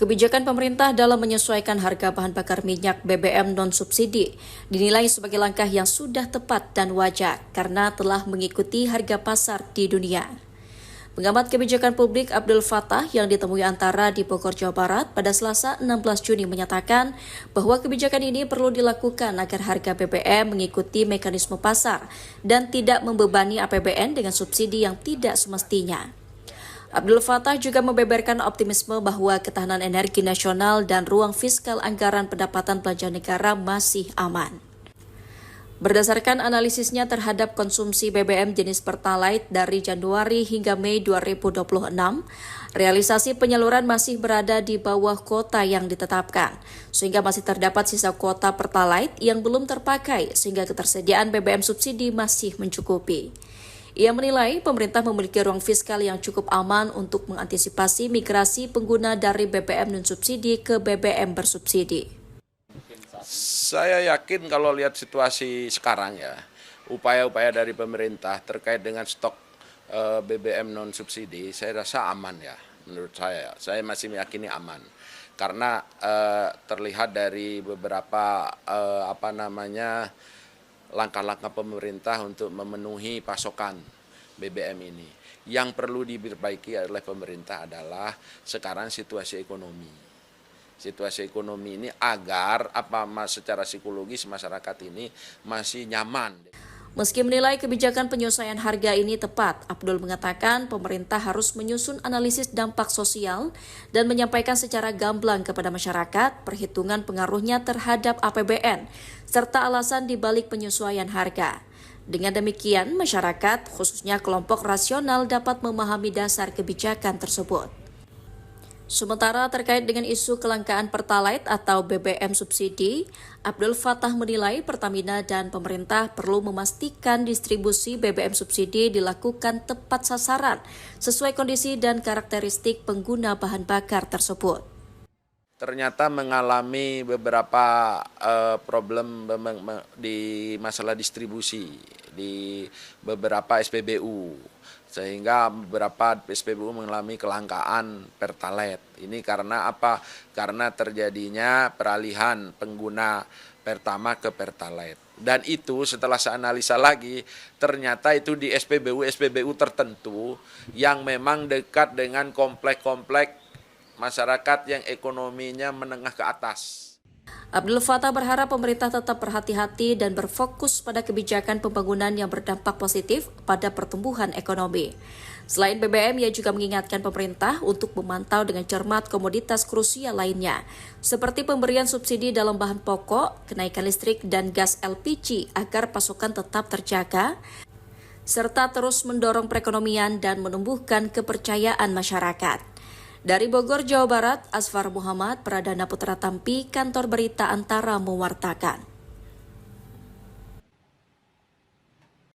Kebijakan pemerintah dalam menyesuaikan harga bahan bakar minyak BBM non-subsidi dinilai sebagai langkah yang sudah tepat dan wajar karena telah mengikuti harga pasar di dunia. Pengamat kebijakan publik Abdul Fattah yang ditemui Antara di Bogor, Jawa Barat pada Selasa 16 Juni menyatakan bahwa kebijakan ini perlu dilakukan agar harga BBM mengikuti mekanisme pasar dan tidak membebani APBN dengan subsidi yang tidak semestinya. Abdul Fattah juga membeberkan optimisme bahwa ketahanan energi nasional dan ruang fiskal anggaran pendapatan belanja negara masih aman. Berdasarkan analisisnya terhadap konsumsi BBM jenis Pertalite dari Januari hingga Mei 2026, realisasi penyaluran masih berada di bawah kuota yang ditetapkan, sehingga masih terdapat sisa kuota Pertalite yang belum terpakai sehingga ketersediaan BBM subsidi masih mencukupi. Ia menilai pemerintah memiliki ruang fiskal yang cukup aman untuk mengantisipasi migrasi pengguna dari BBM non-subsidi ke BBM bersubsidi. Saya yakin kalau lihat situasi sekarang ya, upaya-upaya dari pemerintah terkait dengan stok BBM non-subsidi, saya rasa aman ya, menurut saya. Saya masih meyakini aman. Karena terlihat dari beberapa langkah-langkah pemerintah untuk memenuhi pasokan BBM ini. Yang perlu diperbaiki oleh pemerintah adalah sekarang situasi ekonomi. Situasi ekonomi ini agar secara psikologis masyarakat ini masih nyaman. Meski menilai kebijakan penyesuaian harga ini tepat, Abdul mengatakan pemerintah harus menyusun analisis dampak sosial dan menyampaikan secara gamblang kepada masyarakat perhitungan pengaruhnya terhadap APBN, serta alasan dibalik penyesuaian harga. Dengan demikian, masyarakat, khususnya kelompok rasional dapat memahami dasar kebijakan tersebut. Sementara terkait dengan isu kelangkaan Pertalite atau BBM subsidi, Abdul Fattah menilai Pertamina dan pemerintah perlu memastikan distribusi BBM subsidi dilakukan tepat sasaran sesuai kondisi dan karakteristik pengguna bahan bakar tersebut. Ternyata mengalami beberapa problem di masalah distribusi di beberapa SPBU. Sehingga beberapa SPBU mengalami kelangkaan Pertalite. Ini karena apa? Karena terjadinya peralihan pengguna Pertamax ke Pertalite. Dan itu setelah saya analisa lagi, ternyata itu di SPBU tertentu yang memang dekat dengan komplek-komplek masyarakat yang ekonominya menengah ke atas. Abdul Fattah berharap pemerintah tetap berhati-hati dan berfokus pada kebijakan pembangunan yang berdampak positif pada pertumbuhan ekonomi. Selain BBM, ia juga mengingatkan pemerintah untuk memantau dengan cermat komoditas krusial lainnya, seperti pemberian subsidi dalam bahan pokok, kenaikan listrik dan gas LPG agar pasokan tetap terjaga, serta terus mendorong perekonomian dan menumbuhkan kepercayaan masyarakat. Dari Bogor, Jawa Barat, Asfar Muhammad, Pradana Putra Tampi, Kantor Berita Antara mewartakan.